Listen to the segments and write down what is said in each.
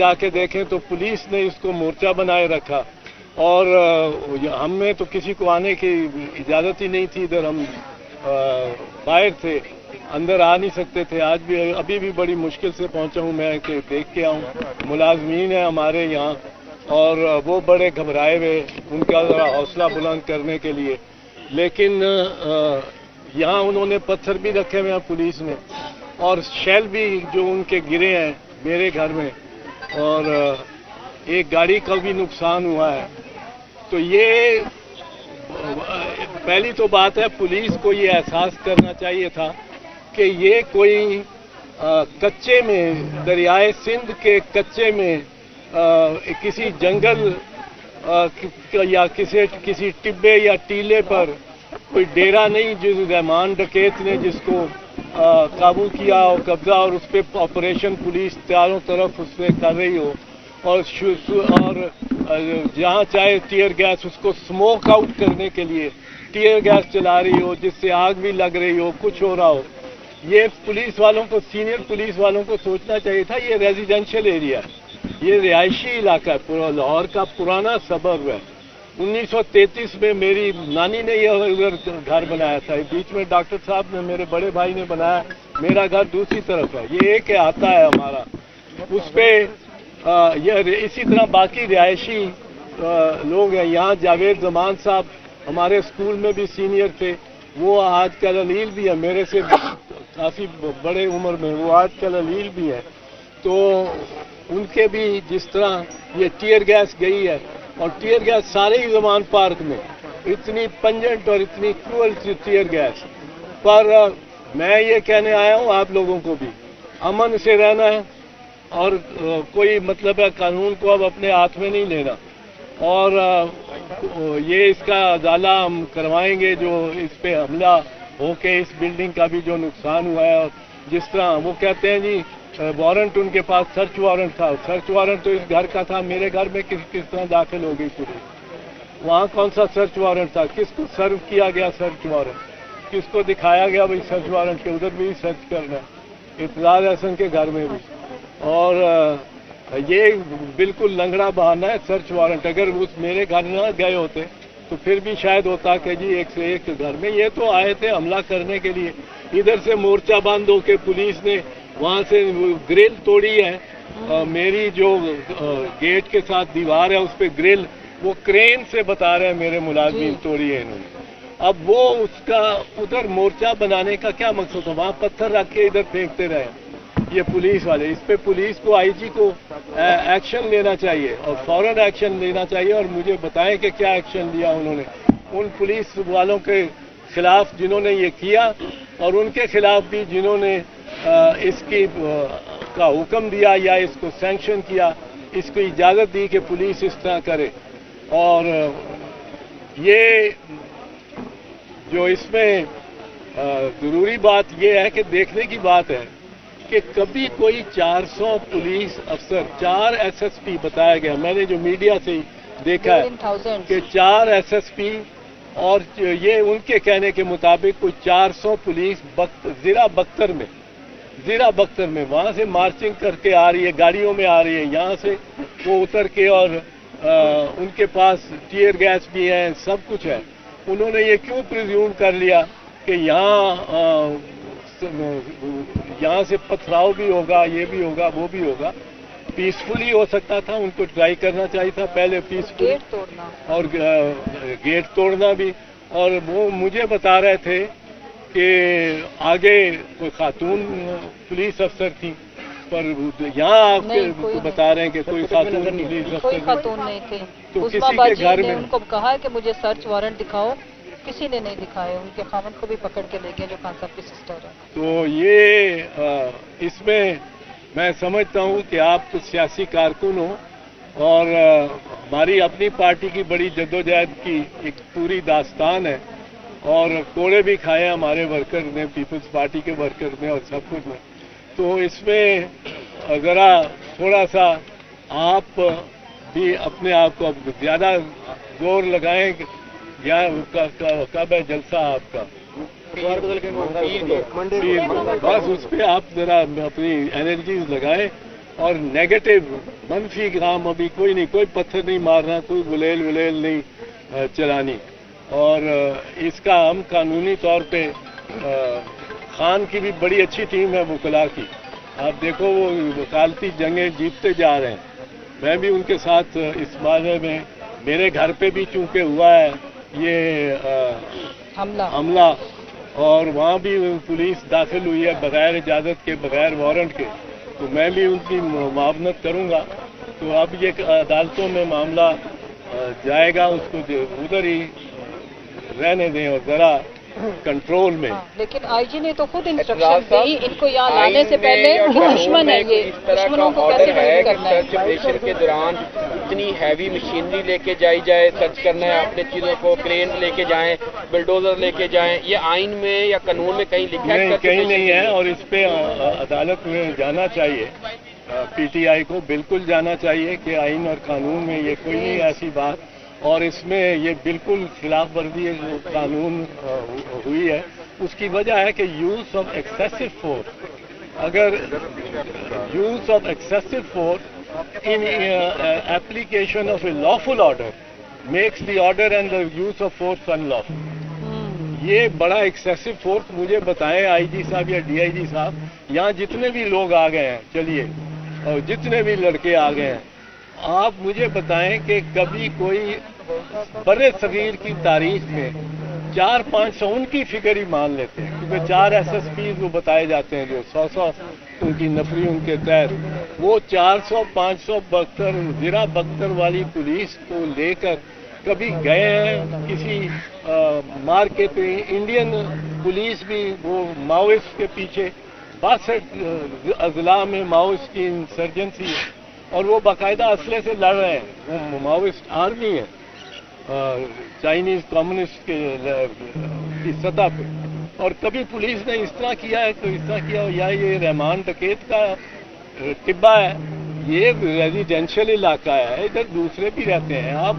जा के देखें तो पुलिस ने इसको मोर्चा बनाए रखा और हमें तो किसी को आने की इजाज़त ही नहीं थी। इधर हम बाहर थे, अंदर आ नहीं सकते थे। आज भी अभी भी बड़ी मुश्किल से पहुंचा हूं मैं कि देख के आऊं। मुलाजमीन है हमारे यहाँ और वो बड़े घबराए हुए, उनका ज़रा हौसला बुलंद करने के लिए। लेकिन यहाँ उन्होंने पत्थर भी रखे हुए हैं पुलिस ने और शेल भी जो उनके गिरे हैं मेरे घर में, और एक गाड़ी का भी नुकसान हुआ है। तो ये पहली तो बात है, पुलिस को ये एहसास करना चाहिए था कि ये कोई कच्चे में, दरियाए सिंध के कच्चे में किसी जंगल या किसी टिब्बे या टीले पर कोई डेरा नहीं जिस रहमान डकैत ने जिसको काबू किया और कब्जा, और उस पर ऑपरेशन पुलिस चारों तरफ उसमें कर रही हो और जहाँ चाहे टीयर गैस उसको स्मोक आउट करने के लिए टीयर गैस चला रही हो, जिससे आग भी लग रही हो, कुछ हो रहा हो। ये पुलिस वालों को, सीनियर पुलिस वालों को सोचना चाहिए था। ये रेजिडेंशियल एरिया है, ये रिहायशी इलाका है, लाहौर का पुराना सबर्ब है। 1933 में मेरी नानी ने यह उधर घर बनाया था। बीच में डॉक्टर साहब ने, मेरे बड़े भाई ने बनाया। मेरा घर दूसरी तरफ है, ये एक आता है हमारा। उस पर इसी तरह बाकी रिहायशी लोग हैं। यहाँ जावेद जमान साहब हमारे स्कूल में भी सीनियर थे, वो आजकल अलील भी है, मेरे से काफ़ी बड़े उम्र में, वो आजकल अलील भी है। तो उनके भी जिस तरह ये टीयर गैस गई है, और टीयर गैस सारे ही जमान पार्क में इतनी पंजेंट और इतनी क्रूअल टीयर गैस। पर मैं ये कहने आया हूँ आप लोगों को भी अमन से रहना है और कोई मतलब है कानून को अब अपने हाथ में नहीं लेना। और ये इसका अजाला हम करवाएंगे, जो इस पे हमला होके इस बिल्डिंग का भी जो नुकसान हुआ है। और जिस तरह वो कहते हैं जी वारंट उनके पास, सर्च वारंट था, सर्च वारंट तो इस घर का था। मेरे घर में किस तरह दाखिल हो गई पुलिस? वहाँ कौन सा सर्च वारंट था? किसको सर्व किया गया सर्च वारंट? किसको दिखाया गया भाई सर्च वारंट के? उधर भी सर्च करना है, इफ्तिजार हसन के घर में भी। और ये बिल्कुल लंगड़ा बहाना है सर्च वारंट। अगर उस मेरे घर न गए होते तो फिर भी शायद होता कि जी एक से एक घर में। ये तो आए थे हमला करने के लिए। इधर से मोर्चा बंद होके पुलिस ने वहाँ से ग्रिल तोड़ी है। मेरी जो गेट के साथ दीवार है उस पर ग्रिल वो क्रेन से बता रहे हैं मेरे मुलाजमीन तोड़ी है इन्होंने। अब वो उसका उधर मोर्चा बनाने का क्या मकसद था? वहाँ पत्थर रख के इधर फेंकते रहे ये पुलिस वाले। इस पे पुलिस को, आईजी को एक्शन लेना चाहिए और फौरन एक्शन लेना चाहिए। और मुझे बताएं कि क्या एक्शन लिया उन्होंने उन पुलिस वालों के खिलाफ जिन्होंने ये किया, और उनके खिलाफ भी जिन्होंने इसकी का हुक्म दिया या इसको सैंक्शन किया, इसको इजाज़त दी कि पुलिस इस तरह करे। और ये जो इसमें ज़रूरी बात यह है कि देखने की बात है कि कभी कोई 400 पुलिस अफसर, 4 एसएसपी बताया गया, मैंने जो मीडिया से देखा है कि 4 एसएसपी, और ये उनके कहने के मुताबिक कोई 400 पुलिस ज़िरा बख्तर में वहाँ से मार्चिंग करके आ रही है, गाड़ियों में आ रही है। यहाँ से वो उतर के, और उनके पास टीयर गैस भी है, सब कुछ है। उन्होंने ये क्यों प्रिज्यूम कर लिया कि यहाँ से पथराव भी होगा, ये भी होगा, वो भी होगा। पीसफुली हो सकता था, उनको ट्राई करना चाहिए था पहले पीसफुल, गेट तोड़ना और गेट तोड़ना भी। और वो मुझे बता रहे थे कि आगे कोई खातून पुलिस अफसर थी, पर यहाँ आपके बता रहे हैं कि कोई खातून पुलिस अफसर, कोई खातून नहीं थी। तो किसी के घर में उनको कहा कि मुझे सर्च वारंट दिखाओ, किसी ने नहीं दिखाया। उनके खामन को भी पकड़ के ले गए जो खान साहब की सिस्टर है। तो ये इसमें मैं समझता हूँ कि आप तो सियासी कारकुन हो, और हमारी अपनी पार्टी की बड़ी जद्दोजहद की एक पूरी दास्तान है, और कोड़े भी खाए हमारे वर्कर ने, पीपल्स पार्टी के वर्कर ने, और सब कुछ ने। तो इसमें ज़रा थोड़ा सा आप भी अपने आप को ज़्यादा जोर लगाएं। या कब है जलसा आपका? बस उस पर आप ज़रा अपनी एनर्जीज लगाएं اور نیگیٹو منفی کام ابھی کوئی نہیں, کوئی پتھر نہیں مارنا, کوئی گلیل ولیل نہیں چلانی. اور اس کا ہم قانونی طور پہ خان کی بھی بڑی اچھی ٹیم ہے وکلا کی. آپ دیکھو وہ وکالتی جنگیں جیتتے جا رہے ہیں. میں بھی ان کے ساتھ اس بارے میں, میرے گھر پہ بھی چونکہ ہوا ہے یہ حملہ, اور وہاں بھی پولیس داخل ہوئی ہے بغیر اجازت کے, بغیر وارنٹ کے, تو میں بھی ان کی معاونت کروں گا. تو اب یہ عدالتوں میں معاملہ جائے گا, اس کو ادھر ہی رہنے دیں اور ذرا کنٹرول میں. لیکن آئی جی نے تو خود انسٹرکشن دی ان کو یہاں لانے سے پہلے, دشمن ہے یہ, دشمنوں کو کیسے ڈیل کرنا ہے. سرچ آپریشن کے دوران اتنی ہیوی مشینری لے کے جائی جائے, سرچ کرنا ہے اپنے چیزوں کو, کرین لے کے جائیں, بلڈوزر لے کے جائیں, یہ آئین میں یا قانون میں کہیں لکھا ہے؟ کہیں نہیں ہے, اور اس پہ عدالت میں جانا چاہیے, پی ٹی آئی کو بالکل جانا چاہیے کہ آئین اور قانون میں یہ کوئی نہیں ایسی بات, اور اس میں یہ بالکل خلاف ورزی قانون ہوئی ہے. اس کی وجہ ہے کہ یوز آف ایکسیسو فورس, اگر use of excessive force in application of a lawful order makes the order and the use of force in lawful. یہ بڑا ایکسیسو فورس مجھے بتائیں آئی جی صاحب یا ڈی آئی جی صاحب, یہاں جتنے بھی لوگ آ گئے ہیں, چلیے, اور جتنے بھی لڑکے آ گئے ہیں, آپ مجھے بتائیں کہ کبھی کوئی بر صغیر کی تاریخ میں 400-500 ان کی فگر ہی مان لیتے ہیں, کیونکہ 4 ایس ایس پیز وہ بتائے جاتے ہیں جو 100 ان کی نفری ان کے تحت, وہ 400-500 بختر زرہ بختر والی پولیس کو لے کر کبھی گئے ہیں کسی مارکیٹ پہ. انڈین پولیس بھی وہ ماؤسٹ کے پیچھے 62 اضلاع میں ماؤسٹ کی انسرجنسی ہے, اور وہ باقاعدہ اسلحے سے لڑ رہے ہیں. وہ ماؤسٹ آرمی ہے چائنیز کمیونسٹ کی سطح پہ, اور کبھی پولیس نے اس طرح کیا ہے تو اس طرح کیا, یا یہ رحمان ڈکیت کا ٹبہ ہے, یہ ریزیڈینشل علاقہ ہے, ادھر دوسرے بھی رہتے ہیں. آپ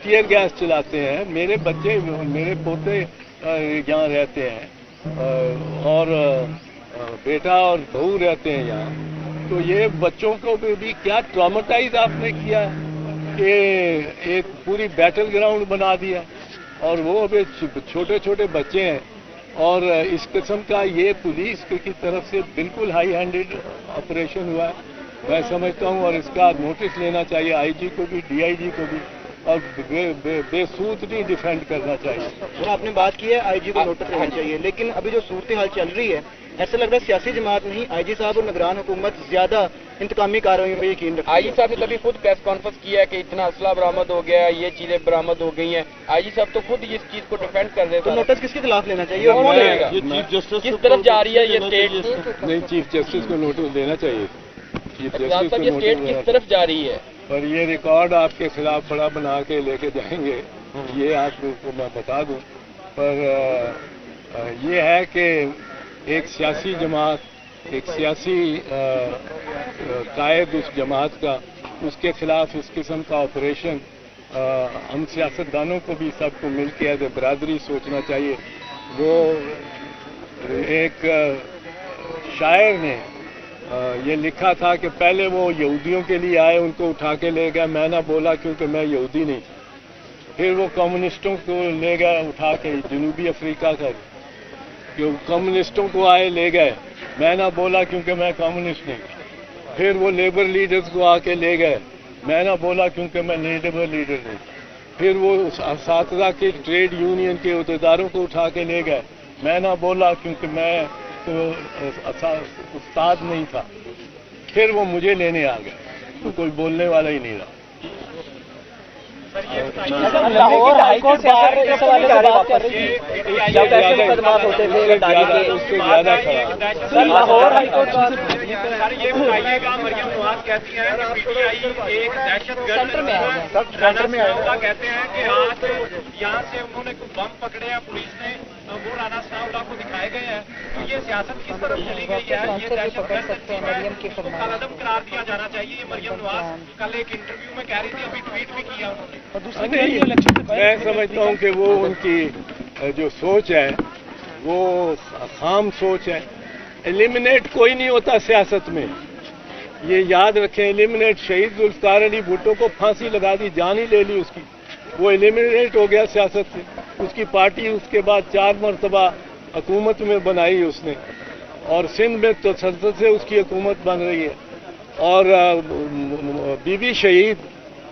ٹیئر گیس چلاتے ہیں, میرے بچے میرے پوتے یہاں رہتے ہیں, اور بیٹا اور بہو رہتے ہیں یہاں. تو یہ بچوں کو بھی کیا ٹراماٹائز آپ نے کیا کہ ایک پوری بیٹل گراؤنڈ بنا دیا, اور وہ ابھی چھوٹے چھوٹے بچے ہیں. اور اس قسم کا یہ پولیس کی طرف سے بالکل ہائی ہینڈڈ آپریشن ہوا ہے میں سمجھتا ہوں, اور اس کا نوٹس لینا چاہیے آئی جی کو بھی, ڈی آئی جی کو بھی, اور بے سود نہیں ڈیفینڈ کرنا چاہیے. آپ نے بات کی ہے آئی جی کو نوٹس لینا چاہیے, لیکن ابھی جو صورتحال چل رہی ہے ایسا لگ رہا ہے سیاسی جماعت نہیں, آئی جی صاحب اور نگران حکومت زیادہ انتقامی کارروائیوں پہ یقین رکھتے ہیں. آئی جی صاحب نے تبھی خود پریس کانفرنس کیا ہے کہ اتنا اسلحہ برآمد ہو گیا ہے, یہ چیزیں برآمد ہو گئی ہیں. آئی جی صاحب تو خود اس چیز کو ڈیفینڈ کر رہے تو تھے. نوٹس کس کے خلاف لینا چاہیے اور کون لے گا؟ کس طرف جا رہی ہے یہ اسٹیٹ؟ نہیں, چیف جسٹس کو نوٹس دینا چاہیے. چیف صاحب جسٹس یہ اسٹیٹ کس طرف جا رہی ہے؟ اور یہ ریکارڈ آپ کے خلاف بڑا بنا کے لے کے جائیں گے, یہ آپ کو میں بتا دوں. پر یہ ہے کہ ایک سیاسی جماعت, ایک سیاسی قائد اس جماعت کا, اس کے خلاف اس قسم کا آپریشن ہم سیاستدانوں کو بھی سب کو مل کے ایز اے برادری سوچنا چاہیے. وہ ایک شاعر نے یہ لکھا تھا کہ پہلے وہ یہودیوں کے لیے آئے, ان کو اٹھا کے لے گئے, میں نہ بولا کیونکہ میں یہودی نہیں. پھر وہ کمیونسٹوں کو لے گئے اٹھا کے جنوبی افریقہ کا, کہ کمیونسٹوں کو آئے لے گئے, میں نہ بولا کیونکہ میں کمیونسٹ نہیں. پھر وہ لیبر لیڈرز کو آ کے لے گئے, میں نہ بولا کیونکہ میں لیبر لیڈر نہیں. پھر وہ اساتذہ کے ٹریڈ یونین کے عہدیداروں کو اٹھا کے لے گئے, میں نہ بولا کیونکہ میں تو استاد نہیں تھا. پھر وہ مجھے لینے آ گئے, تو کوئی بولنے والا ہی نہیں رہا. لاہور ہائی کورٹ بار اس حوالے سے بات کر رہی ہے جب ایسے مقدمات ہوتے تھے اس سے زیادہ سر لاہور ہائی کورٹ سر یہ بتائیے گا, مریم نواز کہتی ہیں کہ پی ٹی آئی ایک دہشت گرد رانا ثناءاللہ کہتے ہیں کہ آج یہاں سے انہوں نے کوئی بم پکڑے ہیں پولیس نے, وہ رانا ثناءاللہ کو دکھائے گئے ہیں. تو یہ سیاست کس طرف چلی گئی ہے, یہ دہشت گرد قلعم قرار دیا جانا چاہیے. یہ مریم نواز کل ایک انٹرویو میں کہہ رہی تھی, ابھی ٹویٹ بھی کیا انہوں نے. میں سمجھتا ہوں کہ وہ ان کی جو سوچ ہے وہ خام سوچ ہے. ایلیمنیٹ کوئی نہیں ہوتا سیاست میں, ये याद रखें, एलिमिनेट शहीद जुल्फकार अली भुट्टो को फांसी लगा दी, जान ही ले ली उसकी, वो एलिमिनेट हो गया सियासत से। उसकी पार्टी उसके बाद 4 मरतबा हुकूमत में बनाई उसने, और सिंध में तो संसद से उसकी हुकूमत बन रही है। और बीबी शहीद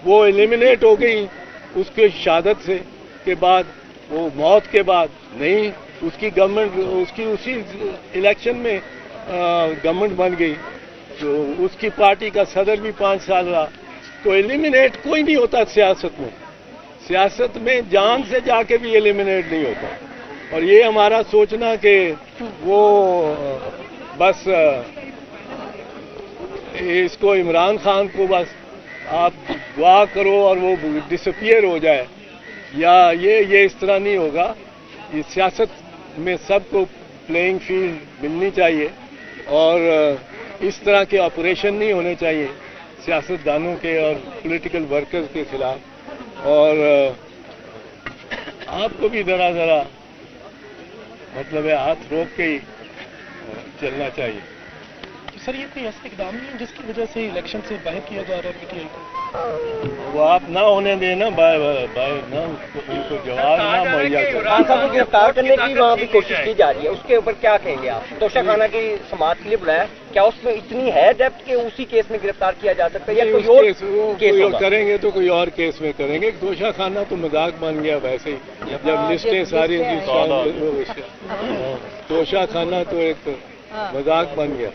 वो एलिमिनेट हो गई उसके शहादत से के बाद, वो मौत के बाद नहीं, उसकी गवर्नमेंट उसकी उसी इलेक्शन में गवर्नमेंट बन गई, तो उसकी पार्टी का सदर भी 5 साल रहा। तो एलिमिनेट कोई नहीं होता सियासत में, सियासत में जान से जाके भी एलिमिनेट नहीं होता। और ये हमारा सोचना कि वो बस इसको इमरान खान को बस आप दुआ करो और वो डिसअपियर हो जाए, या ये इस तरह नहीं होगा। ये सियासत में सबको प्लेइंग फील्ड मिलनी चाहिए, और इस तरह के ऑपरेशन नहीं होने चाहिए सियासतदानों के और पॉलिटिकल वर्कर्स के खिलाफ। और आपको भी ज़रा मतलब है हाथ रोक के ही चलना चाहिए। सर ये कोई ऐसा इकदाम नहीं है जिसकी वजह से इलेक्शन से बाहर किया जा रहा है पीटीआई को? वो आप ना होने देना, ना उनको जवाब ना मुहैया करें। खान साहब को गिरफ्तार करने की वहाँ भी कोशिश की जा रही है, उसके ऊपर क्या कहेंगे आप? तोशा खाना की समाअत के लिए बुलाया, क्या उसमें इतनी है डेप्थ कि उसी केस में गिरफ्तार किया जा सकता है, या कोई और केस होगा? करेंगे तो कोई और केस में करेंगे। तोशा खाना तो मजाक बन गया वैसे ही, जब लिस्टें सारी तोशा खाना तो एक मजाक बन गया।